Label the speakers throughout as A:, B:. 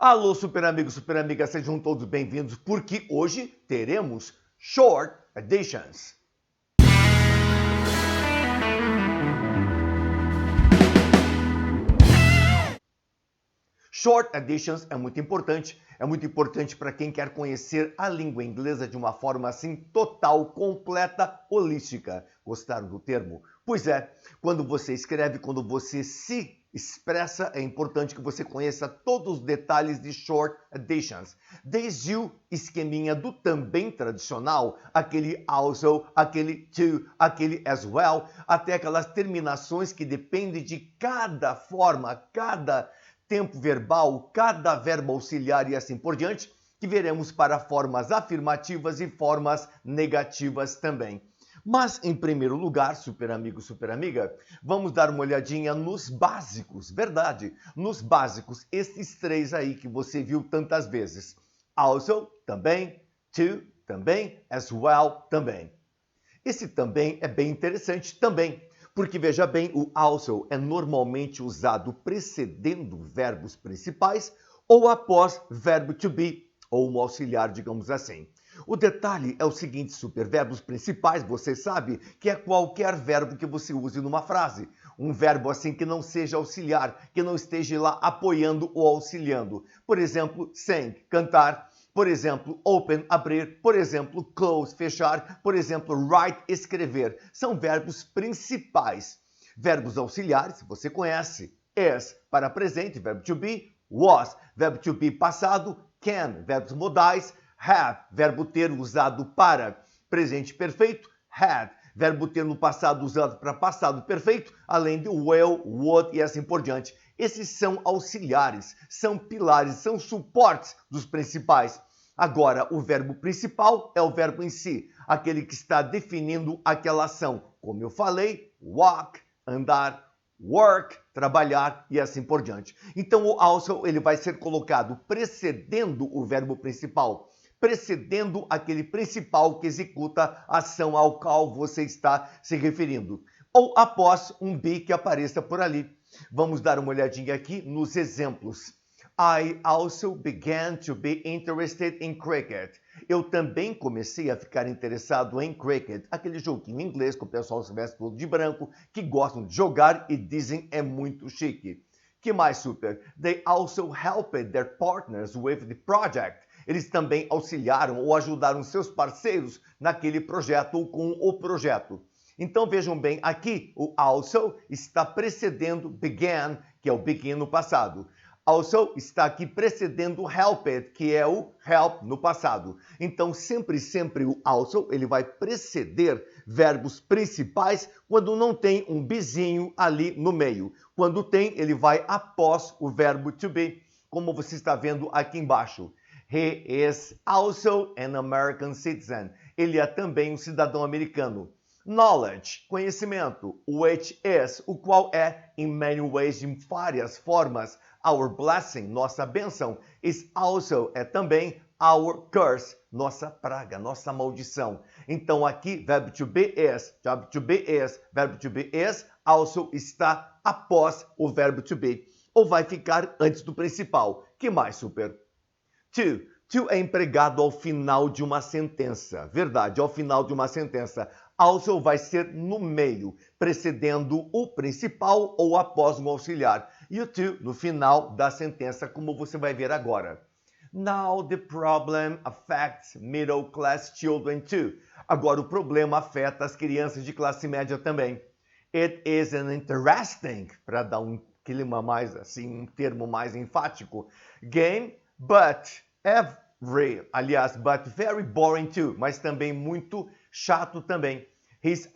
A: Alô, super amigos, super amigas, sejam todos bem-vindos, porque hoje teremos Short Editions. Short Editions é muito importante para quem quer conhecer a língua inglesa de uma forma assim total, completa, holística. Gostaram do termo? Pois é, quando você escreve, quando você se expressa, é importante que você conheça todos os detalhes de Short Editions. Desde o esqueminha do também tradicional, aquele also, aquele to, aquele as well, até aquelas terminações que dependem de cada forma, cada tempo verbal, cada verbo auxiliar e assim por diante, que veremos para formas afirmativas e formas negativas também. Mas, em primeiro lugar, super amigo, super amiga, vamos dar uma olhadinha nos básicos, verdade? Nos básicos, esses três aí que você viu tantas vezes. Also, também, to, também, as well, também. Esse também é bem interessante também, porque veja bem, o also é normalmente usado precedendo verbos principais ou após verbo to be, ou um auxiliar, digamos assim. O detalhe é o seguinte, superverbos principais, você sabe que é qualquer verbo que você use numa frase. Um verbo assim que não seja auxiliar, que não esteja lá apoiando ou auxiliando. Por exemplo, sing, cantar. Por exemplo, open, abrir. Por exemplo, close, fechar. Por exemplo, write, escrever. São verbos principais. Verbos auxiliares, você conhece. Is, para presente, verbo to be. Was, verbo to be passado. Can, verbos modais. Have, verbo ter usado para presente perfeito. Had, verbo ter no passado usado para passado perfeito, além de will, would e assim por diante. Esses são auxiliares, são pilares, são suportes dos principais. Agora, o verbo principal é o verbo em si, aquele que está definindo aquela ação. Como eu falei, walk, andar, work, trabalhar e assim por diante. Então, o also ele vai ser colocado precedendo o verbo principal, precedendo aquele principal que executa a ação ao qual você está se referindo, ou após um be que apareça por ali. Vamos dar uma olhadinha aqui nos exemplos. I also began to be interested in cricket. Eu também comecei a ficar interessado em cricket, aquele joguinho em inglês que o pessoal se veste todo de branco, que gostam de jogar e dizem é muito chique. Que mais, super? They also helped their partners with the project. Eles também auxiliaram ou ajudaram seus parceiros naquele projeto ou com o projeto. Então vejam bem, aqui o also está precedendo began, que é o begin no passado. Also está aqui precedendo helped, que é o help no passado. Então sempre o also ele vai preceder verbos principais quando não tem um bezinho ali no meio. Quando tem, ele vai após o verbo to be, como você está vendo aqui embaixo. He is also an American citizen. Ele é também um cidadão americano. Knowledge, conhecimento, which is, o qual é, in many ways, de várias formas, our blessing, nossa bênção, is also, é também, our curse, nossa praga, nossa maldição. Então aqui, verbo to be is, verbo to be is, verbo to be is, also está após o verbo to be, ou vai ficar antes do principal. Que mais, super? To é empregado ao final de uma sentença. Verdade, ao final de uma sentença. Also vai ser no meio, precedendo o principal ou após um auxiliar. E o to no final da sentença, como você vai ver agora. Now the problem affects middle class children too. Agora o problema afeta as crianças de classe média também. It is an interesting, para dar um clima mais assim, um termo mais enfático, game, but very boring too, mas também muito chato também. He's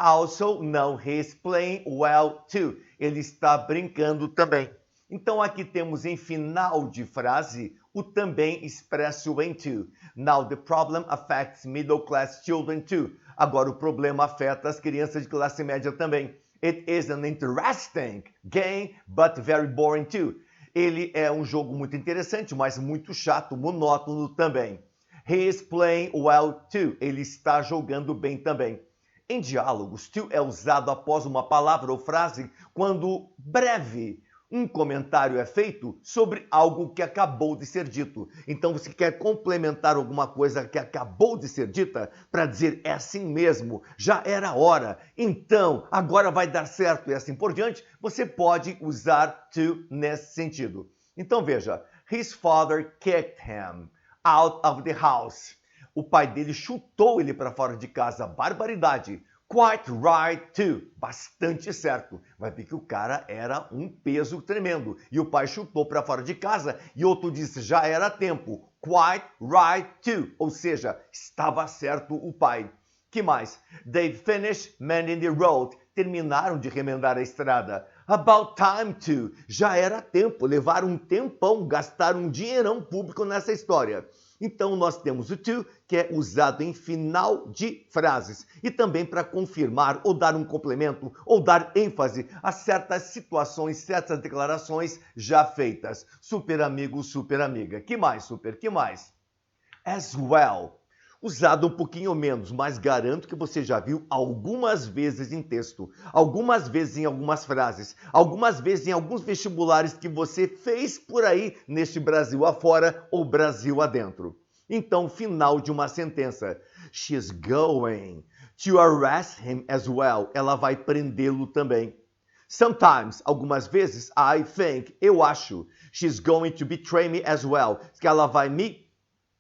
A: playing well too. Ele está brincando também. Então aqui temos em final de frase o também expresso em to. Now the problem affects middle class children too. Agora o problema afeta as crianças de classe média também. It is an interesting game, but very boring too. Ele é um jogo muito interessante, mas muito chato, monótono também. He is playing well too. Ele está jogando bem também. Em diálogos, to é usado após uma palavra ou frase quando breve Um comentário é feito sobre algo que acabou de ser dito. Então você quer complementar alguma coisa que acabou de ser dita para dizer é assim mesmo, já era hora, então agora vai dar certo e assim por diante. Você pode usar to nesse sentido. Então veja, his father kicked him out of the house. O pai dele chutou ele para fora de casa. Barbaridade. Quite right too. Bastante certo. Vai ver que o cara era um peso tremendo. E o pai chutou para fora de casa e outro disse já era tempo. Quite right too. Ou seja, estava certo o pai. Que mais? They finished mending the road. Terminaram de remendar a estrada. About time to. Já era tempo. Levaram um tempão. Gastaram um dinheirão público nessa história. Então, nós temos o to, que é usado em final de frases e também para confirmar ou dar um complemento ou dar ênfase a certas situações, certas declarações já feitas. Super amigo, super amiga. Que mais, super? Que mais? As well. Usado um pouquinho menos, mas garanto que você já viu algumas vezes em texto, algumas vezes em algumas frases, algumas vezes em alguns vestibulares que você fez por aí neste Brasil afora ou Brasil adentro. Então, final de uma sentença. She's going to arrest him as well. Ela vai prendê-lo também. Sometimes, algumas vezes, I think, eu acho, she's going to betray me as well. Que ela vai me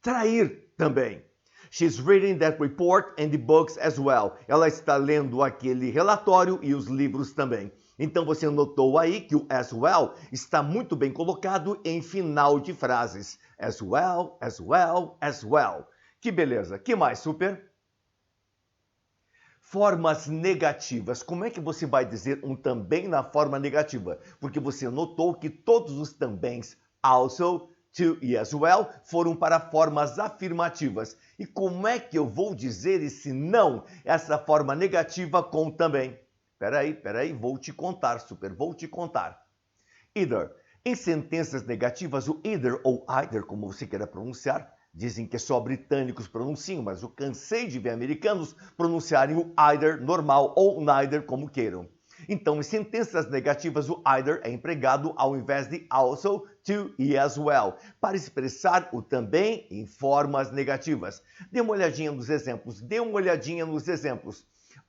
A: trair também. She's reading that report and the books as well. Ela está lendo aquele relatório e os livros também. Então você notou aí que o as well está muito bem colocado em final de frases. As well, as well, as well. Que beleza. Que mais, super? Formas negativas. Como é que você vai dizer um também na forma negativa? Porque você notou que todos os tambéms, also, to e as well, foram para formas afirmativas. E como é que eu vou dizer esse não, essa forma negativa com também? Peraí, vou te contar, super, vou te contar. Either. Em sentenças negativas, o either ou either, como você queira pronunciar, dizem que só britânicos pronunciam, mas eu cansei de ver americanos pronunciarem o either normal ou neither, como queiram. Então, em sentenças negativas, o either é empregado ao invés de also, to e as well, para expressar o também em formas negativas. Dê uma olhadinha nos exemplos.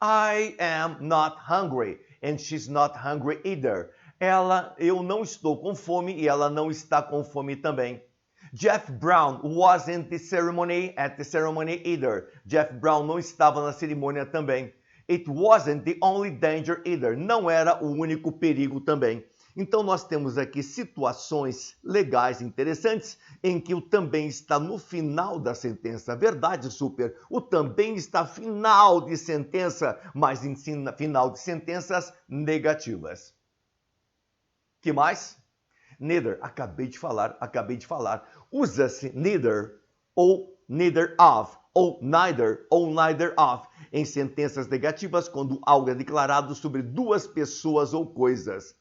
A: I am not hungry, and she's not hungry either. Eu não estou com fome e ela não está com fome também. Jeff Brown wasn't at the ceremony either. Jeff Brown não estava na cerimônia também. It wasn't the only danger either. Não era o único perigo também. Então nós temos aqui situações legais interessantes em que o também está no final da sentença. Verdade, super. O também está final de sentença, mas em final de sentenças negativas. Que mais? Neither. Acabei de falar. Usa-se neither ou neither of ou neither of em sentenças negativas quando algo é declarado sobre duas pessoas ou coisas.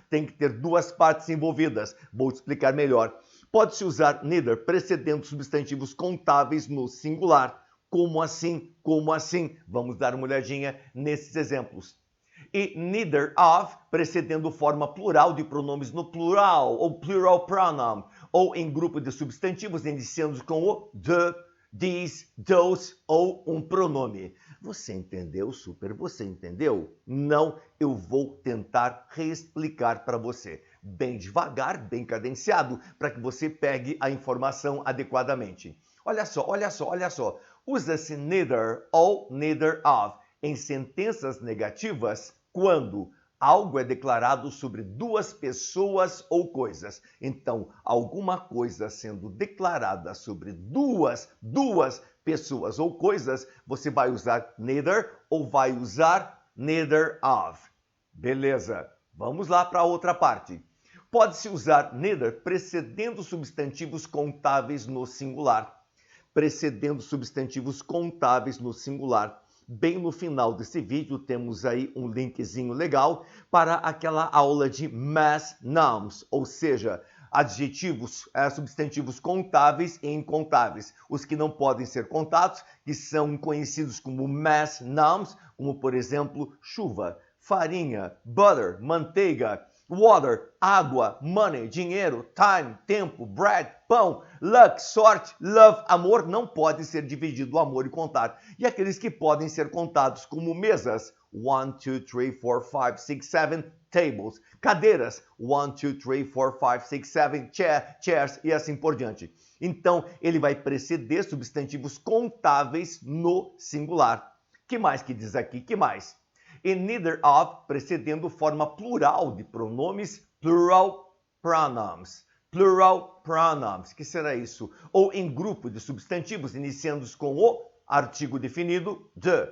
A: Tem que ter duas partes envolvidas. Vou te explicar melhor. Pode-se usar neither precedendo substantivos contáveis no singular. Como assim? Vamos dar uma olhadinha nesses exemplos. E neither of precedendo forma plural de pronomes no plural ou plural pronoun ou em grupo de substantivos iniciando com o the, these, those ou um pronome. Você entendeu, super? Você entendeu? Não, eu vou tentar reexplicar para você. Bem devagar, bem cadenciado, para que você pegue a informação adequadamente. Olha só. Usa-se neither ou neither of em sentenças negativas quando algo é declarado sobre duas pessoas ou coisas. Então, alguma coisa sendo declarada sobre duas pessoas ou coisas, você vai usar neither ou vai usar neither of. Beleza, vamos lá para a outra parte. Pode-se usar neither precedendo substantivos contáveis no singular. Bem no final desse vídeo temos aí um linkzinho legal para aquela aula de mass nouns, ou seja, adjetivos, substantivos contáveis e incontáveis. Os que não podem ser contados, que são conhecidos como mass nouns, como por exemplo chuva, farinha, butter, manteiga. Water, água. Money, dinheiro. Time, tempo. Bread, pão. Luck, sorte. Love, amor. Não pode ser dividido o amor e contar. E aqueles que podem ser contados como mesas. 1, 2, 3, 4, 5, 6, 7. Tables, cadeiras. 1, 2, 3, 4, 5, 6, 7. Chairs e assim por diante. Então, ele vai preceder substantivos contáveis no singular. Que mais que diz aqui? Que mais? E neither of, precedendo forma plural de pronomes, plural pronouns. Plural pronouns, que será isso? Ou em grupo de substantivos, iniciando com o artigo definido, the.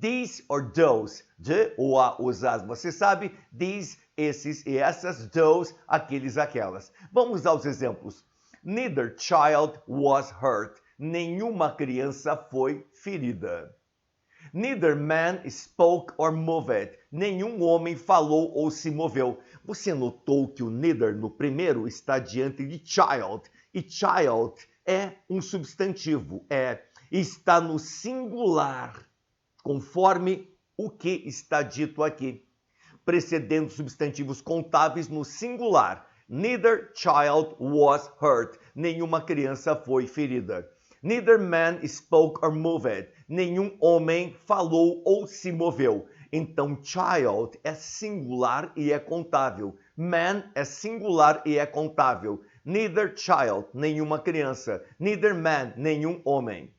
A: These or those, de ou a, os, as, você sabe, these, esses e essas, those, aqueles, aquelas. Vamos aos exemplos. Neither child was hurt. Nenhuma criança foi ferida. Neither man spoke or moved. Nenhum homem falou ou se moveu. Você notou que o neither no primeiro está diante de child. E child é um substantivo, está no singular, conforme o que está dito aqui, precedendo substantivos contáveis no singular. Neither child was hurt. Nenhuma criança foi ferida. Neither man spoke or moved. Nenhum homem falou ou se moveu. Então, child é singular e é contável. Man é singular e é contável. Neither child, nenhuma criança. Neither man, nenhum homem.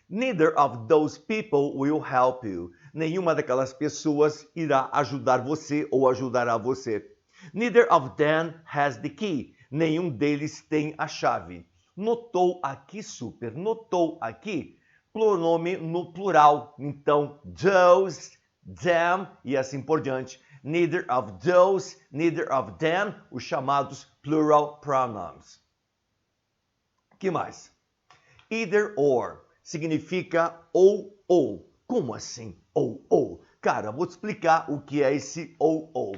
A: Neither of those people will help you. Nenhuma daquelas pessoas irá ajudar você ou ajudará você. Neither of them has the key. Nenhum deles tem a chave. Notou aqui, super, notou aqui, pronome no plural. Então, those, them e assim por diante. Neither of those, neither of them, os chamados plural pronouns. Que mais? Either or significa ou. Como assim ou? Cara, vou te explicar o que é esse ou.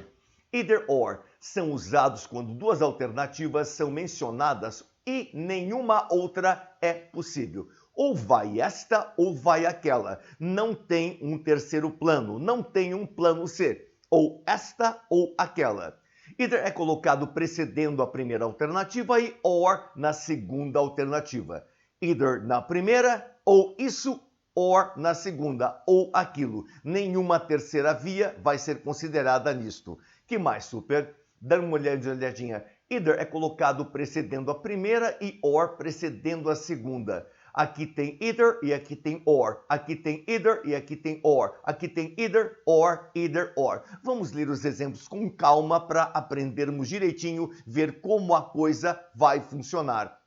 A: Either or são usados quando duas alternativas são mencionadas e nenhuma outra é possível. Ou vai esta ou vai aquela. Não tem um terceiro plano, não tem um plano C. Ou esta ou aquela. Either é colocado precedendo a primeira alternativa e or na segunda alternativa. Either na primeira, ou isso, or na segunda, ou aquilo. Nenhuma terceira via vai ser considerada nisto. Que mais, super? Dá uma olhadinha. Either é colocado precedendo a primeira e or precedendo a segunda. Aqui tem either e aqui tem or. Aqui tem either e aqui tem or. Aqui tem either, or. Vamos ler os exemplos com calma para aprendermos direitinho, ver como a coisa vai funcionar.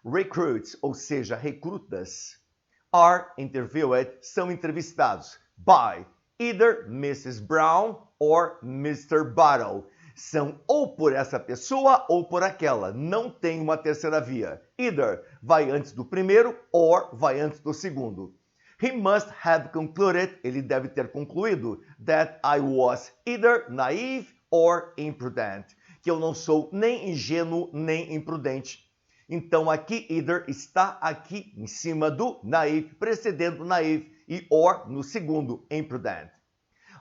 A: Recruits, ou seja, recrutas, are interviewed, são entrevistados by either Mrs. Brown or Mr. Bottle. São ou por essa pessoa ou por aquela. Não tem uma terceira via. Either vai antes do primeiro or vai antes do segundo. He must have concluded, ele deve ter concluído, that I was either naive or imprudent. Que eu não sou nem ingênuo nem imprudente. Então aqui either está aqui em cima do naive, precedendo naive, e or no segundo, imprudent.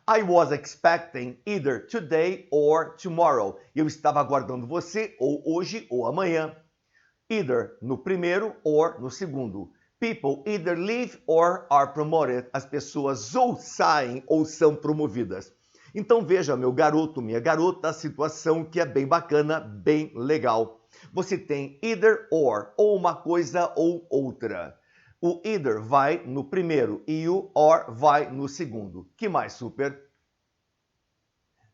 A: I was expecting either today or tomorrow. Eu estava aguardando você ou hoje ou amanhã. Either no primeiro or no segundo. People either leave or are promoted. As pessoas ou saem ou são promovidas. Então veja, meu garoto, minha garota, a situação que é bem bacana, bem legal. Você tem either or uma coisa ou outra. O either vai no primeiro e o or vai no segundo. Que mais, super?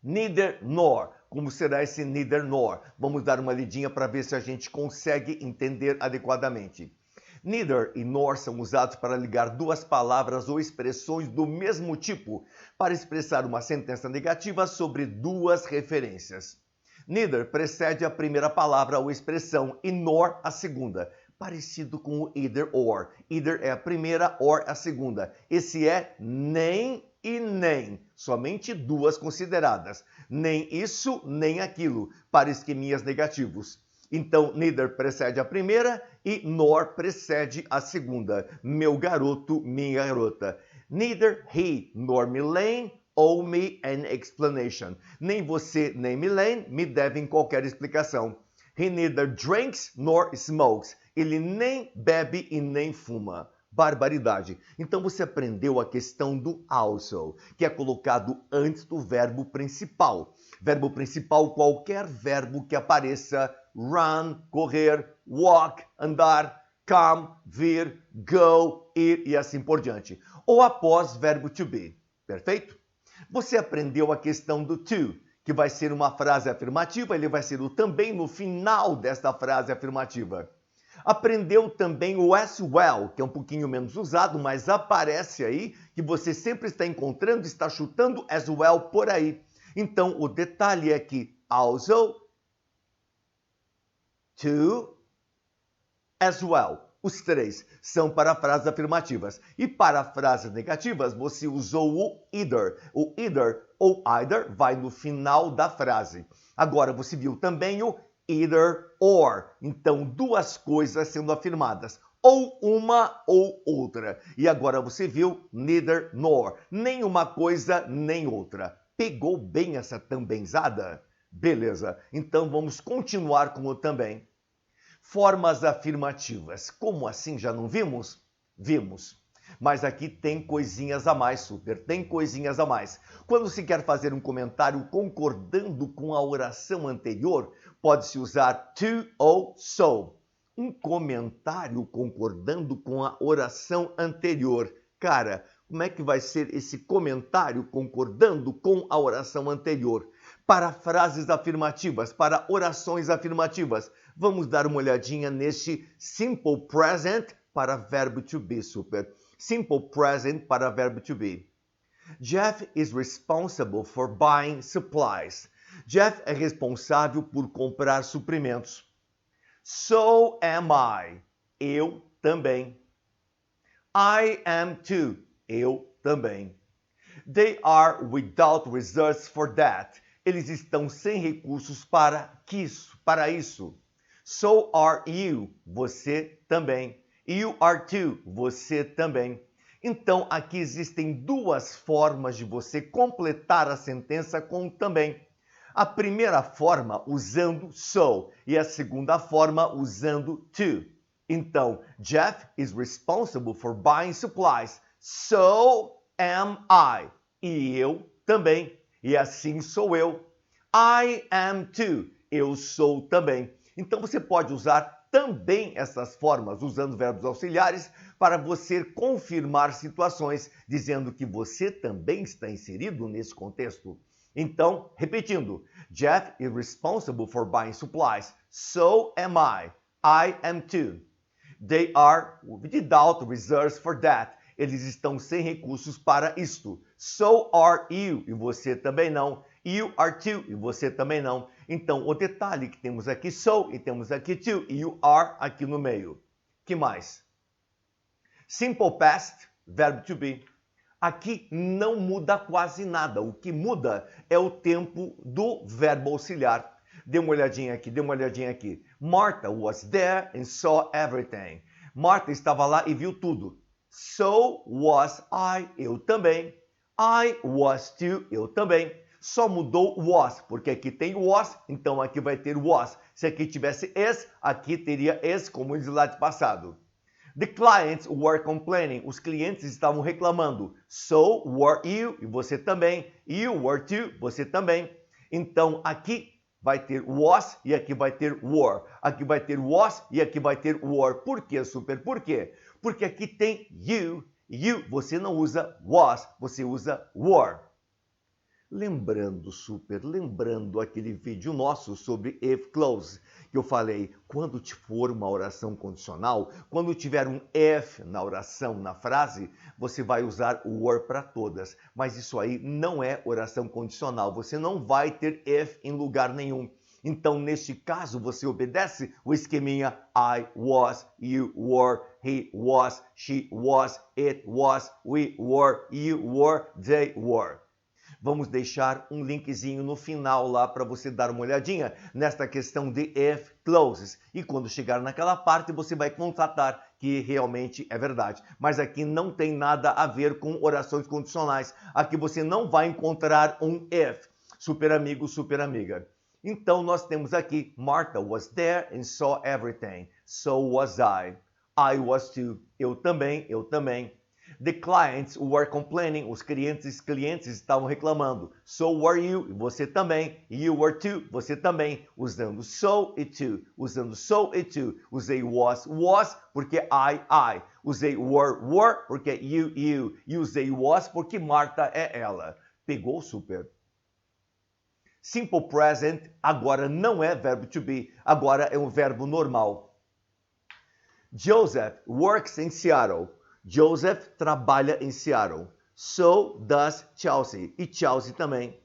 A: Neither nor. Como será esse neither nor? Vamos dar uma lidinha para ver se a gente consegue entender adequadamente. Neither e nor são usados para ligar duas palavras ou expressões do mesmo tipo, para expressar uma sentença negativa sobre duas referências. Neither precede a primeira palavra ou expressão e nor a segunda. Parecido com o either or. Either é a primeira, or a segunda. Esse é nem e nem. Somente duas consideradas. Nem isso, nem aquilo, para esqueminhas negativos. Então, neither precede a primeira e nor precede a segunda. Meu garoto, minha garota. Neither he nor Milane owe me an explanation. Nem você, nem Milene me devem qualquer explicação. He neither drinks nor smokes. Ele nem bebe e nem fuma. Barbaridade. Então você aprendeu a questão do also, que é colocado antes do verbo principal. Verbo principal, qualquer verbo que apareça: run, correr, walk, andar, come, vir, go, ir e assim por diante. Ou após verbo to be. Perfeito? Você aprendeu a questão do to, que vai ser uma frase afirmativa, ele vai ser o também no final desta frase afirmativa. Aprendeu também o as well, que é um pouquinho menos usado, mas aparece aí, que você sempre está encontrando, está chutando as well por aí. Então, o detalhe é que also, to, as well. Os três são para frases afirmativas. E para frases negativas, você usou o either. O either ou either vai no final da frase. Agora, você viu também o either or. Então, duas coisas sendo afirmadas. Ou uma ou outra. E agora você viu neither nor. Nem uma coisa, nem outra. Pegou bem essa tambenzada? Beleza. Então, vamos continuar com o também. Formas afirmativas. Como assim? Já não vimos? Vimos. Mas aqui tem coisinhas a mais, super. Tem coisinhas a mais. Quando se quer fazer um comentário concordando com a oração anterior, pode-se usar to ou so. Um comentário concordando com a oração anterior. Cara, como é que vai ser esse comentário concordando com a oração anterior? Para frases afirmativas, para orações afirmativas, vamos dar uma olhadinha neste simple present para verbo to be, super. Simple present para verbo to be. Jeff is responsible for buying supplies. Jeff é responsável por comprar suprimentos. So am I. Eu também. I am too. Eu também. They are without resources for that. Eles estão sem recursos para isso. So are you. Você também. You are too. Você também. Então, aqui existem duas formas de você completar a sentença com também. A primeira forma usando so e a segunda forma usando to. Então, Jeff is responsible for buying supplies. So am I. E eu também. E assim sou eu. I am too. Eu sou também. Então você pode usar também essas formas, usando verbos auxiliares, para você confirmar situações, dizendo que você também está inserido nesse contexto. Então, repetindo, Jeff is responsible for buying supplies. So am I. I am too. They are without reserves for that. Eles estão sem recursos para isto. So are you. E você também não. You are too. E você também não. Então, o detalhe que temos aqui so e temos aqui to. E you are aqui no meio. Que mais? Simple past, verbo to be. Aqui não muda quase nada. O que muda é o tempo do verbo auxiliar. Dê uma olhadinha aqui, dê uma olhadinha aqui. Martha was there and saw everything. Martha estava lá e viu tudo. So was I, eu também. I was too, eu também. Só mudou was, porque aqui tem was, então aqui vai ter was. Se aqui tivesse is, aqui teria is, como no slide passado. The clients were complaining. Os clientes estavam reclamando. So were you, e você também. You were too, você também. Então aqui vai ter was e aqui vai ter were. Aqui vai ter was e aqui vai ter were. Por quê, super? Por quê? Porque aqui tem you. You, você não usa was, você usa were. Lembrando, super, lembrando aquele vídeo nosso sobre if clause, que eu falei, quando for uma oração condicional, quando tiver um if na oração, na frase, você vai usar o were para todas. Mas isso aí não é oração condicional, você não vai ter if em lugar nenhum. Então, neste caso, você obedece o esqueminha I was, you were, he was, she was, it was, we were, you were, they were. Vamos deixar um linkzinho no final lá para você dar uma olhadinha nesta questão de if clauses. E quando chegar naquela parte, você vai constatar que realmente é verdade. Mas aqui não tem nada a ver com orações condicionais. Aqui você não vai encontrar um if. Super amigo, super amiga. Então nós temos aqui, Martha was there and saw everything. So was I. I was too. Eu também, eu também. The clients were complaining. Os clientes estavam reclamando. So were you. Você também. You were too. Você também. Usando so e to. Usando so e to. Usei was porque I. Usei were porque you. E usei was porque Martha é ela. Pegou super? Simple present agora não é verbo to be. Agora é um verbo normal. Joseph works in Seattle. Joseph trabalha em Seattle. So does Chelsea. E Chelsea também.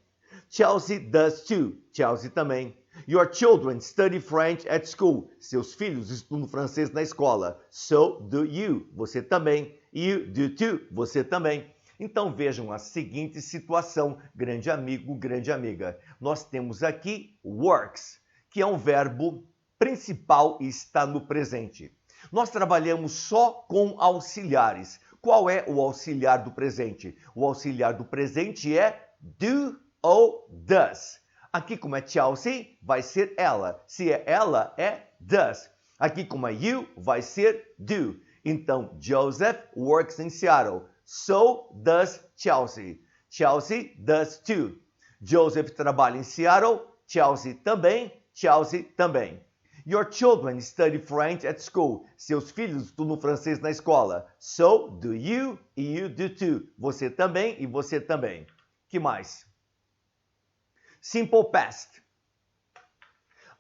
A: Chelsea does too. Chelsea também. Your children study French at school. Seus filhos estudam francês na escola. So do you. Você também. You do too. Você também. Então vejam a seguinte situação, grande amigo, grande amiga. Nós temos aqui works, que é um verbo principal e está no presente. Nós trabalhamos só com auxiliares. Qual é o auxiliar do presente? O auxiliar do presente é do ou does. Aqui, como é Chelsea, vai ser ela. Se é ela, é does. Aqui, como é you, vai ser do. Então, Joseph works in Seattle. So does Chelsea. Chelsea does too. Joseph trabalha em Seattle. Chelsea também. Chelsea também. Your children study French at school. Seus filhos estudam francês na escola. So do you e you do too. Você também e você também. Que mais? Simple past.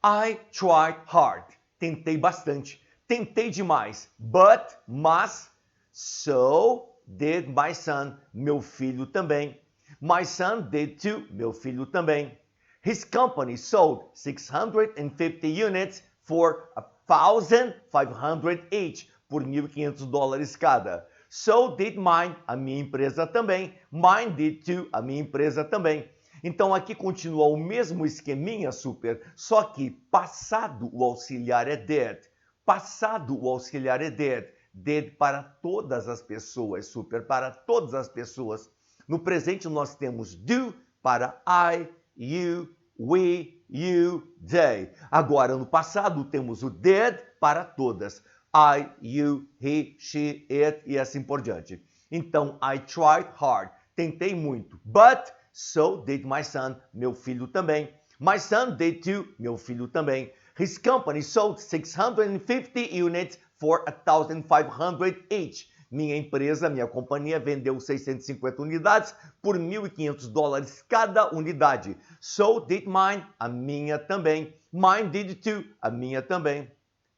A: I tried hard. Tentei bastante. Tentei demais. But, mas, so did my son. Meu filho também. My son did too. Meu filho também. His company sold 650 units for $1,500 each, por $1.500 cada. So did mine, a minha empresa também. Mine did too, a minha empresa também. Então aqui continua o mesmo esqueminha, super, só que passado o auxiliar é did. Passado o auxiliar é did. Did para todas as pessoas, super, para todas as pessoas. No presente nós temos do para I, you, we, you, they. Agora, no passado, temos o did para todas. I, you, he, she, it e assim por diante. Então, I tried hard. Tentei muito. But, so did my son. Meu filho também. My son did too. Meu filho também. His company sold 650 units for $1,500 each. Minha empresa, minha companhia, vendeu 650 unidades por $1.500 cada unidade. So did mine, a minha também. Mine did too, a minha também.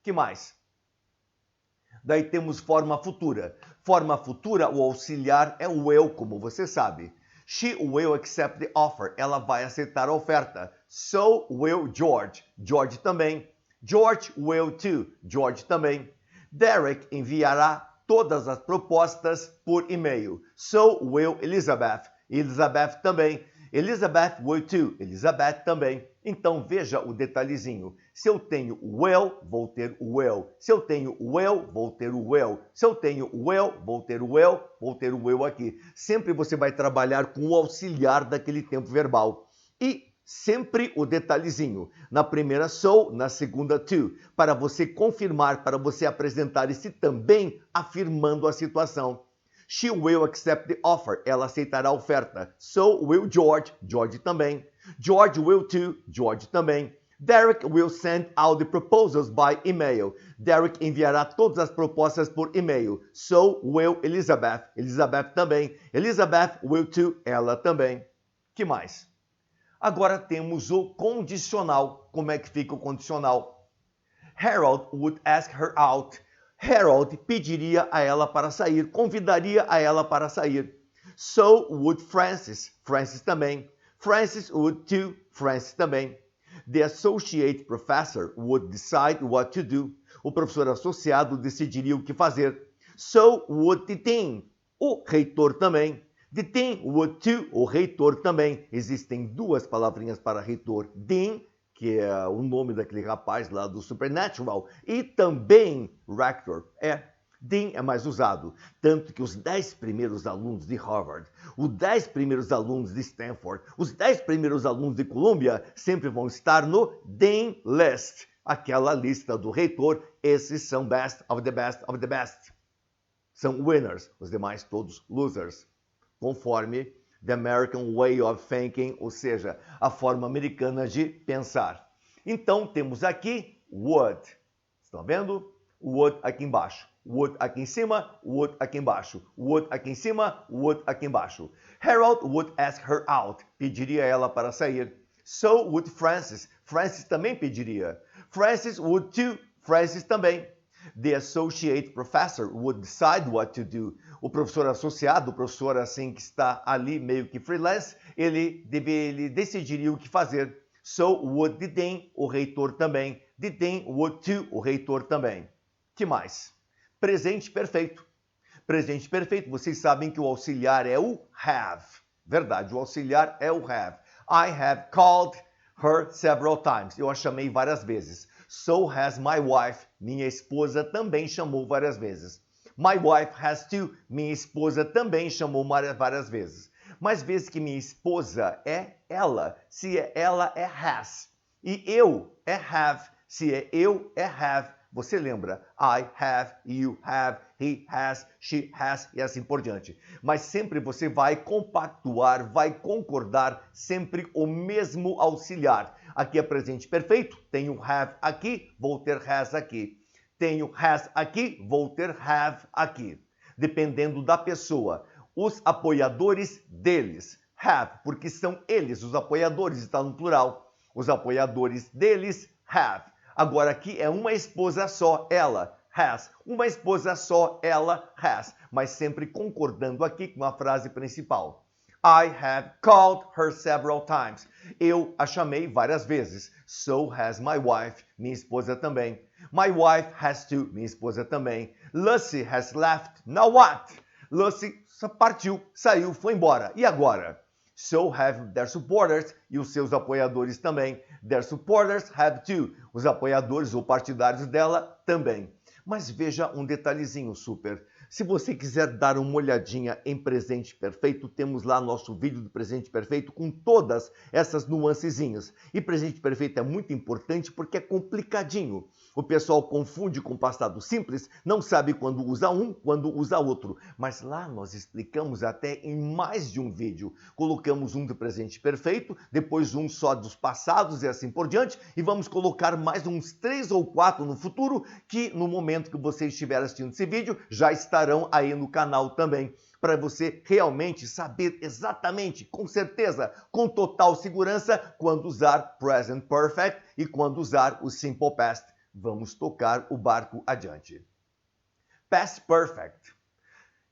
A: Que mais? Daí temos forma futura. Forma futura, o auxiliar é o will, como você sabe. She will accept the offer. Ela vai aceitar a oferta. So will George. George também. George will too. George também. Derek enviará todas as propostas por e-mail. So will Elizabeth. Elizabeth também. Elizabeth will too. Elizabeth também. Então veja o detalhezinho. Se eu tenho will, vou ter o will. Se eu tenho will, vou ter o will. Se eu tenho will, vou ter o will. Vou ter o will aqui. Sempre você vai trabalhar com o auxiliar daquele tempo verbal. E sempre o detalhezinho. Na primeira so, na segunda to. Para você confirmar, para você apresentar esse também afirmando a situação. She will accept the offer. Ela aceitará a oferta. So will George. George também. George will too. George também. Derek will send out the proposals by email. Derek enviará todas as propostas por e-mail. So will Elizabeth. Elizabeth também. Elizabeth will too. Ela também. Que mais? Agora temos o condicional. Como é que fica o condicional? Harold would ask her out. Harold pediria a ela para sair, convidaria a ela para sair. So would Francis. Francis também. Francis would too. Francis também. The associate professor would decide what to do. O professor associado decidiria o que fazer. So would the dean. O reitor também. The dean would too, o reitor também. Existem duas palavrinhas para reitor. Dean, que é o nome daquele rapaz lá do Supernatural, e também rector. Dean é mais usado, tanto que os 10 primeiros alunos de Harvard, os 10 primeiros alunos de Stanford, os 10 primeiros alunos de Columbia sempre vão estar no Dean List, aquela lista do reitor. Esses são best of the best of the best. São winners, os demais todos losers, conforme the American way of thinking, ou seja, a forma americana de pensar. Então temos aqui would. Estão vendo? Would aqui embaixo. Would aqui em cima, would aqui embaixo. Would aqui em cima, would aqui embaixo. Harold would ask her out. Pediria ela para sair. So would Francis. Francis também pediria. Francis would too. Francis também. The associate professor would decide what to do. O professor associado, o professor assim que está ali meio que freelance, ele decidiria o que fazer. So would the dean, o reitor também. The dean would too, o reitor também. Que mais? Presente perfeito. Presente perfeito, vocês sabem que o auxiliar é o have. Verdade, o auxiliar é o have. I have called her several times. Eu a chamei várias vezes. So has my wife. Minha esposa também chamou várias vezes. My wife has too. Minha esposa também chamou várias vezes. Mas vezes que minha esposa é ela. Se é ela, é has. E eu é have. Se é eu, é have. Você lembra? I have, you have, he has, she has e assim por diante. Mas sempre você vai compactuar, vai concordar sempre o mesmo auxiliar. Aqui é presente perfeito, tenho have aqui, vou ter has aqui. Tenho has aqui, vou ter have aqui. Dependendo da pessoa. Os apoiadores deles. Have, porque são eles, os apoiadores, está no plural. Os apoiadores deles, have. Agora aqui é uma esposa só, ela, has. Uma esposa só, ela, has. Mas sempre concordando aqui com a frase principal. I have called her several times. Eu a chamei várias vezes. So has my wife. Minha esposa também. My wife has too. Minha esposa também. Lucy has left. Now what? Lucy partiu, saiu, foi embora. E agora? So have their supporters, e os seus apoiadores também. Their supporters have too. Os apoiadores ou partidários dela também. Mas veja um detalhezinho super. Se você quiser dar uma olhadinha em presente perfeito, temos lá nosso vídeo do presente perfeito com todas essas nuancezinhas. E presente perfeito é muito importante porque é complicadinho. O pessoal confunde com passado simples, não sabe quando usa um, quando usa outro. Mas lá nós explicamos até em mais de um vídeo. Colocamos um do presente perfeito, depois um só dos passados e assim por diante. E vamos colocar mais uns 3 ou 4 no futuro, que no momento que você estiver assistindo esse vídeo, já estarão aí no canal também. Para você realmente saber exatamente, com certeza, com total segurança, quando usar present perfect e quando usar o simple past. Vamos tocar o barco adiante. Past perfect.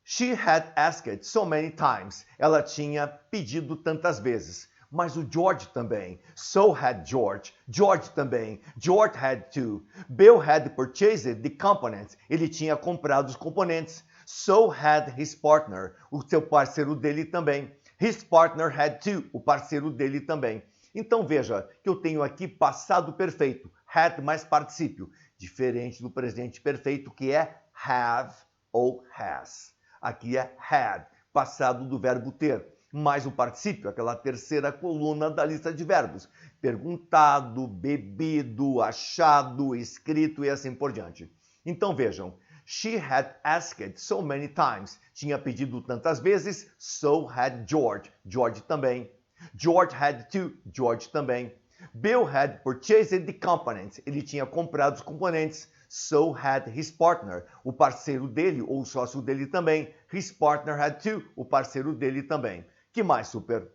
A: She had asked so many times. Ela tinha pedido tantas vezes. Mas o George também. So had George. George também. George had too. Bill had purchased the components. Ele tinha comprado os componentes. So had his partner. O seu parceiro dele também. His partner had too. O parceiro dele também. Então veja que eu tenho aqui passado perfeito. Had mais particípio. Diferente do presente perfeito que é have ou has. Aqui é had, passado do verbo ter. Mais o particípio, aquela terceira coluna da lista de verbos. Perguntado, bebido, achado, escrito e assim por diante. Então vejam. She had asked so many times. Tinha pedido tantas vezes. So had George. George também. George had too. George também. Bill had purchased the components. Ele tinha comprado os componentes. So had his partner. O parceiro dele ou o sócio dele também. His partner had too. O parceiro dele também. Que mais, super?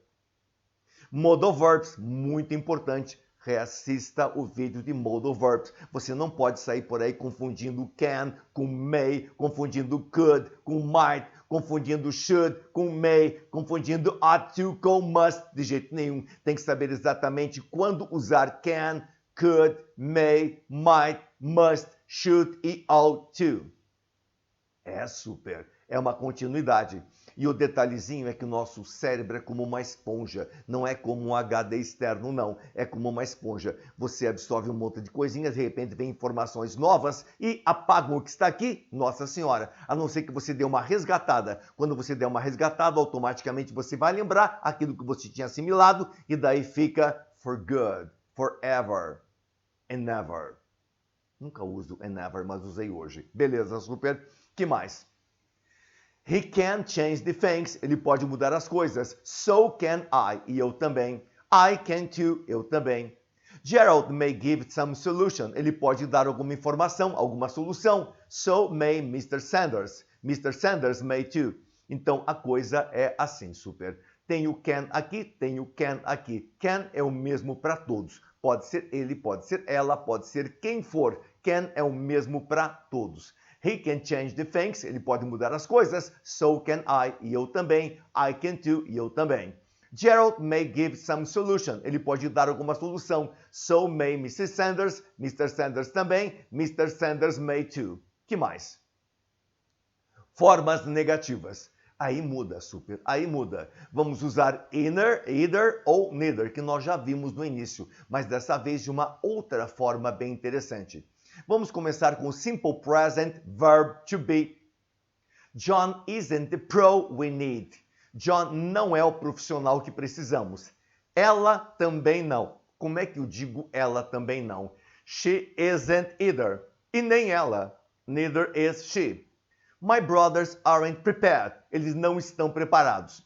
A: Modal verbs, muito importante. Reassista o vídeo de modal verbs. Você não pode sair por aí confundindo can com may, confundindo could com might, confundindo should com may, confundindo ought to com must. De jeito nenhum. Tem que saber exatamente quando usar can, could, may, might, must, should e ought to. É super. É uma continuidade. E o detalhezinho é que o nosso cérebro é como uma esponja, não é como um HD externo, não. É como uma esponja. Você absorve um monte de coisinhas, de repente vem informações novas e apagam o que está aqui. Nossa Senhora, a não ser que você dê uma resgatada. Quando você der uma resgatada, automaticamente você vai lembrar aquilo que você tinha assimilado e daí fica for good, forever and never. Nunca uso and never, mas usei hoje. Beleza, super. Que mais? He can change the things. Ele pode mudar as coisas. So can I. E eu também. I can too. Eu também. Gerald may give some solution. Ele pode dar alguma informação, alguma solução. So may Mr. Sanders. Mr. Sanders may too. Então a coisa é assim, super. Tem o can aqui, tem o can aqui. Can é o mesmo para todos. Pode ser ele, pode ser ela, pode ser quem for. Can é o mesmo para todos. He can change the things, ele pode mudar as coisas. So can I, e eu também. I can too, e eu também. Gerald may give some solution, ele pode dar alguma solução. So may Mrs. Sanders, Mr. Sanders também. Mr. Sanders may too. Que mais? Formas negativas. Aí muda, super. Aí muda. Vamos usar either ou neither, que nós já vimos no início, mas dessa vez de uma outra forma bem interessante. Vamos começar com o simple present verb to be. John isn't the pro we need. John não é o profissional que precisamos. Ela também não. Como é que eu digo ela também não? She isn't either. E nem ela. Neither is she. My brothers aren't prepared. Eles não estão preparados.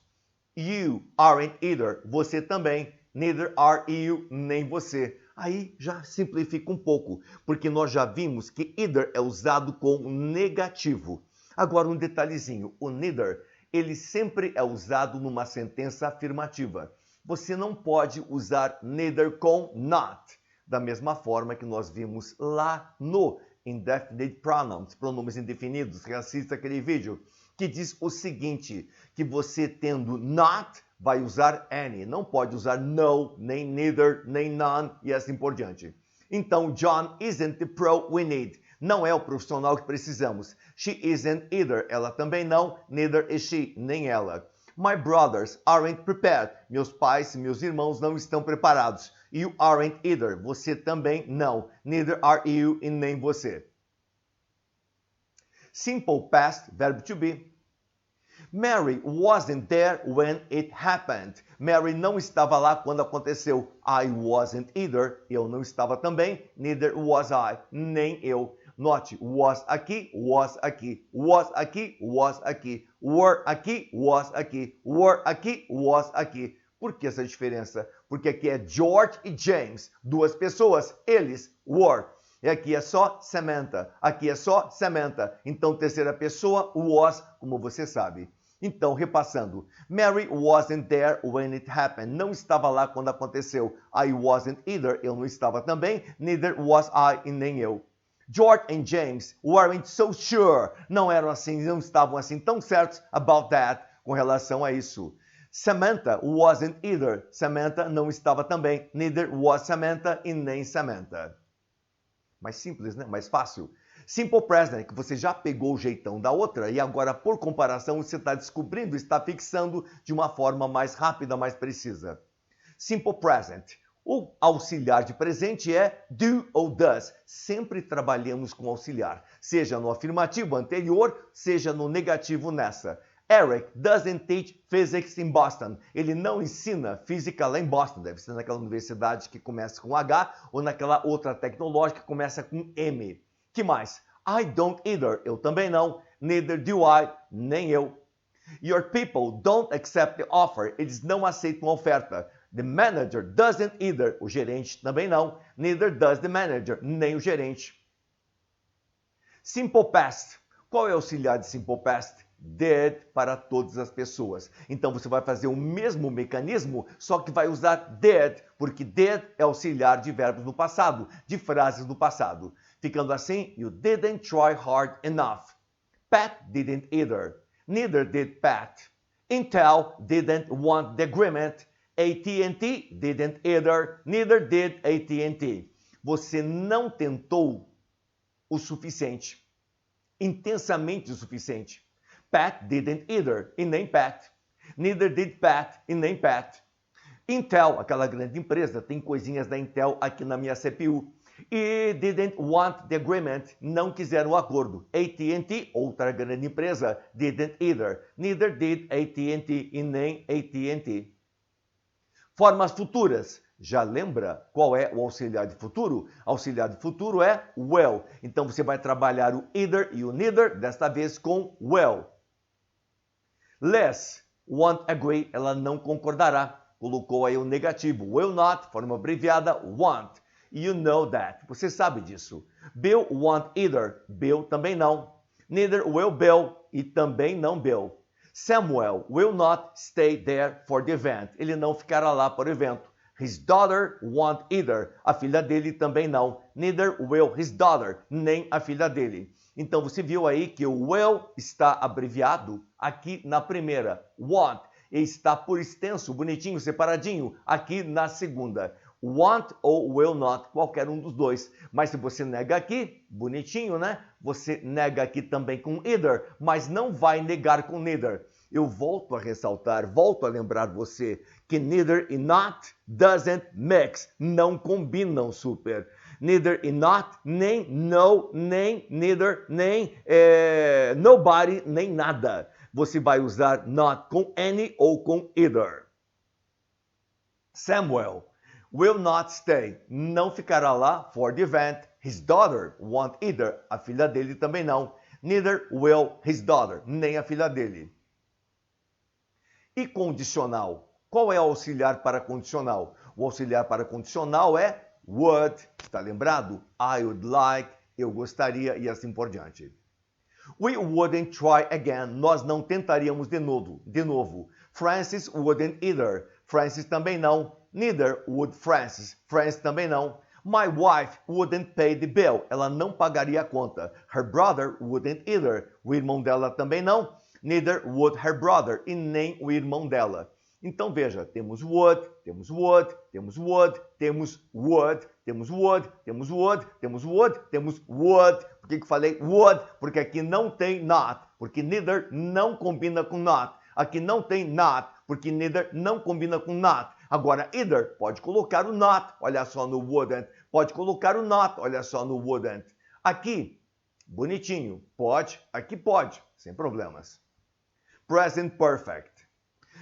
A: You aren't either. Você também. Neither are you, nem você. Aí já simplifica um pouco, porque nós já vimos que either é usado com negativo. Agora um detalhezinho, o neither, ele sempre é usado numa sentença afirmativa. Você não pode usar neither com not, da mesma forma que nós vimos lá no indefinite pronouns, pronomes indefinidos, assista aquele vídeo, que diz o seguinte, que você tendo not, vai usar any, não pode usar no, nem neither, nem none e assim por diante. Então, John isn't the pro we need. Não é o profissional que precisamos. She isn't either. Ela também não. Neither is she. Nem ela. My brothers aren't prepared. Meus pais e meus irmãos não estão preparados. You aren't either. Você também não. Neither are you e nem você. Simple past, verbo to be. Mary wasn't there when it happened. Mary não estava lá quando aconteceu. I wasn't either. Eu não estava também. Neither was I. Nem eu. Note, was aqui, was aqui. Was aqui, was aqui. Were aqui, was aqui. Were aqui, was aqui. Por que essa diferença? Porque aqui é George e James. Duas pessoas. Eles, were. E aqui é só Samantha. Aqui é só Samantha. Então, terceira pessoa, was, como você sabe. Então, repassando. Mary wasn't there when it happened. Não estava lá quando aconteceu. I wasn't either. Eu não estava também. Neither was I e nem eu. George and James weren't so sure. Não eram assim, não estavam assim tão certos about that, com relação a isso. Samantha wasn't either. Samantha não estava também. Neither was Samantha e nem Samantha. Mais simples, né? Mais fácil. Simple present, que você já pegou o jeitão da outra e agora, por comparação, você está descobrindo, está fixando de uma forma mais rápida, mais precisa. Simple present. O auxiliar de presente é do ou does. Sempre trabalhamos com auxiliar, seja no afirmativo anterior, seja no negativo nessa. Eric doesn't teach physics in Boston. Ele não ensina física lá em Boston. Deve ser naquela universidade que começa com H ou naquela outra tecnológica que começa com M. Que mais? I don't either. Eu também não. Neither do I. Nem eu. Your people don't accept the offer. Eles não aceitam a oferta. The manager doesn't either. O gerente também não. Neither does the manager. Nem o gerente. Simple past. Qual é o auxiliar de simple past? Did para todas as pessoas. Então você vai fazer o mesmo mecanismo, só que vai usar did, porque did é auxiliar de verbos no passado, de frases no passado. Ficando assim, you didn't try hard enough. Pat didn't either. Neither did Pat. Intel didn't want the agreement. AT&T didn't either. Neither did AT&T. Você não tentou o suficiente. Intensamente o suficiente. Pat didn't either, e nem Pat. Neither did Pat, e nem Pat. Intel, aquela grande empresa, tem coisinhas da Intel aqui na minha CPU. E didn't want the agreement, não quiseram o acordo. AT&T, outra grande empresa, didn't either. Neither did AT&T, e nem AT&T. Formas futuras. Já lembra qual é o auxiliar de futuro? Auxiliar de futuro é will. Então você vai trabalhar o either e o neither, desta vez com will. Less, won't agree, ela não concordará. Colocou aí o negativo. Will not, forma abreviada, won't. You know that. Você sabe disso. Bill won't either. Bill também não. Neither will Bill. E também não Bill. Samuel will not stay there for the event. Ele não ficará lá para o evento. His daughter won't either. A filha dele também não. Neither will his daughter. Nem a filha dele. Então você viu aí que o will está abreviado aqui na primeira. Want. E está por extenso, bonitinho, separadinho, aqui na segunda. Want ou will not, qualquer um dos dois. Mas se você nega aqui, bonitinho, né? Você nega aqui também com either, mas não vai negar com neither. Eu volto a ressaltar, volto a lembrar você que neither e not doesn't mix, não combinam super. Neither e not, nem no, nem neither, nem nobody, nem nada. Você vai usar not com any ou com either. Samuel will not stay. Não ficará lá for the event. His daughter won't either. A filha dele também não. Neither will his daughter. Nem a filha dele. E condicional? Qual é o auxiliar para condicional? O auxiliar para condicional é would. Está lembrado? I would like. Eu gostaria e assim por diante. We wouldn't try again. Nós não tentaríamos de novo. Francis wouldn't either. Francis também não. Neither would Francis. Francis também não. My wife wouldn't pay the bill. Ela não pagaria a conta. Her brother wouldn't either. O irmão dela também não. Neither would her brother. E nem o irmão dela. Então veja, temos would, temos would, temos would, temos would, temos would, temos would, temos would, temos would. Por que eu falei would? Porque aqui não tem not, porque neither não combina com not. Aqui não tem not, porque neither não combina com not. Agora, either pode colocar o not, olha só no wouldn't. Pode colocar o not, olha só no wouldn't. Aqui, bonitinho, pode, aqui pode, sem problemas. Present perfect.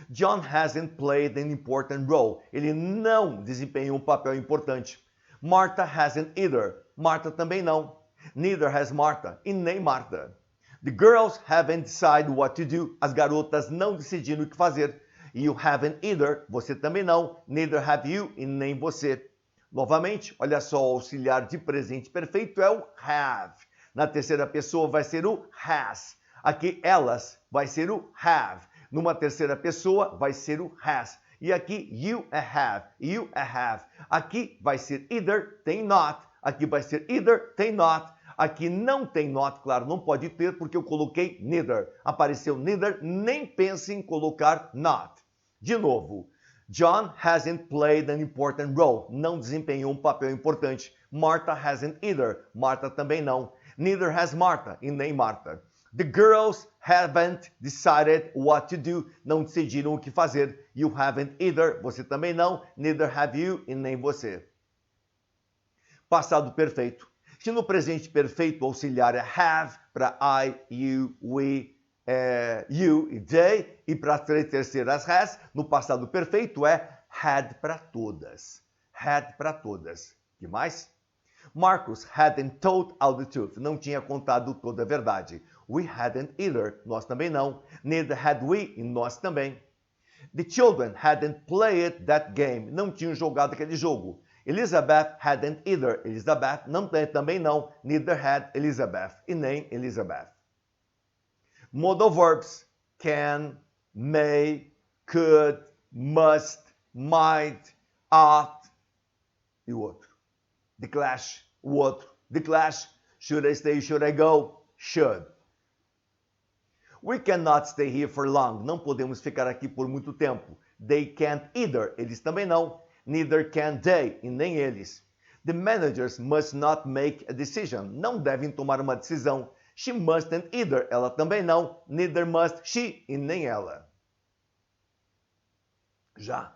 A: John hasn't played an important role. Ele não desempenhou um papel importante. Martha hasn't either. Martha também não. Neither has Martha. E nem Martha. The girls haven't decided what to do. As garotas não decidiram o que fazer. You haven't either. Você também não. Neither have you. E nem você. Novamente, olha só, o auxiliar de presente perfeito é o have. Na terceira pessoa vai ser o has. Aqui, elas, vai ser o have. Numa terceira pessoa, vai ser o has. E aqui, you a have, you a have. Aqui vai ser either, tem not. Aqui vai ser either, tem not. Aqui não tem not, claro, não pode ter, porque eu coloquei neither. Apareceu neither, nem pense em colocar not. De novo, John hasn't played an important role. Não desempenhou um papel importante. Martha hasn't either. Martha também não. Neither has Martha, e nem Martha. The girls haven't decided what to do. Não decidiram o que fazer. You haven't either. Você também não. Neither have you. E nem você. Passado perfeito. Se no presente perfeito o auxiliar é have para I, you, we, you e they. E para as três terceiras has, no passado perfeito é had para todas. Had para todas. Que mais? Marcus hadn't told all the truth. Não tinha contado toda a verdade. We hadn't either. Nós também não. Neither had we. E nós também. The children hadn't played that game. Não tinham jogado aquele jogo. Elizabeth hadn't either. Elizabeth também não. Neither had Elizabeth. E nem Elizabeth. Modal verbs. Can, may, could, must, might, ought. E o outro. The Clash, o outro. The Clash, should I stay, should I go? Should. We cannot stay here for long. Não podemos ficar aqui por muito tempo. They can't either. Eles também não. Neither can they. E nem eles. The managers must not make a decision. Não devem tomar uma decisão. She mustn't either. Ela também não. Neither must she. E nem ela. Já.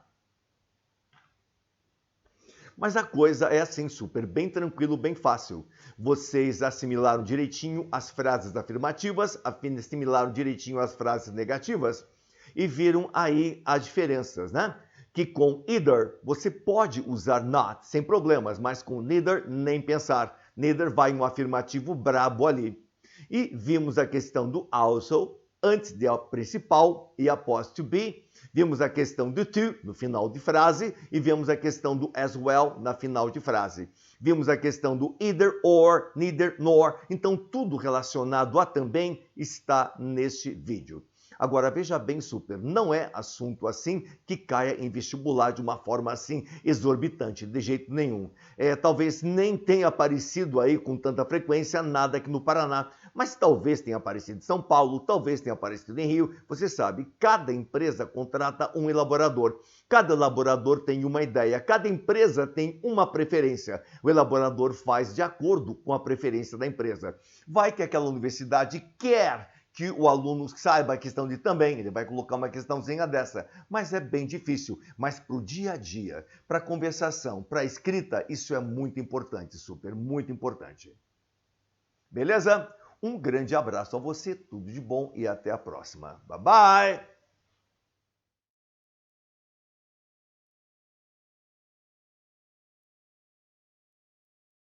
A: Mas a coisa é assim, super, bem tranquilo, bem fácil. Vocês assimilaram direitinho as frases afirmativas, assimilaram direitinho as frases negativas e viram aí as diferenças, né? Que com either você pode usar not sem problemas, mas com neither nem pensar. Neither vai um afirmativo brabo ali. E vimos a questão do also antes de a principal e após to be. Vimos a questão do to no final de frase e vimos a questão do as well na final de frase. Vimos a questão do either or, neither nor. Então tudo relacionado a também está neste vídeo. Agora, veja bem, super, não é assunto assim que caia em vestibular de uma forma assim exorbitante, de jeito nenhum. Talvez nem tenha aparecido aí com tanta frequência nada aqui no Paraná, mas talvez tenha aparecido em São Paulo, talvez tenha aparecido em Rio. Você sabe, cada empresa contrata um elaborador. Cada elaborador tem uma ideia, cada empresa tem uma preferência. O elaborador faz de acordo com a preferência da empresa. Vai que aquela universidade quer que o aluno saiba a questão de também, ele vai colocar uma questãozinha dessa. Mas é bem difícil. Mas para o dia a dia, para a conversação, para a escrita, isso é muito importante, super, muito importante. Beleza? Um grande abraço a você, tudo de bom e até a próxima. Bye, bye!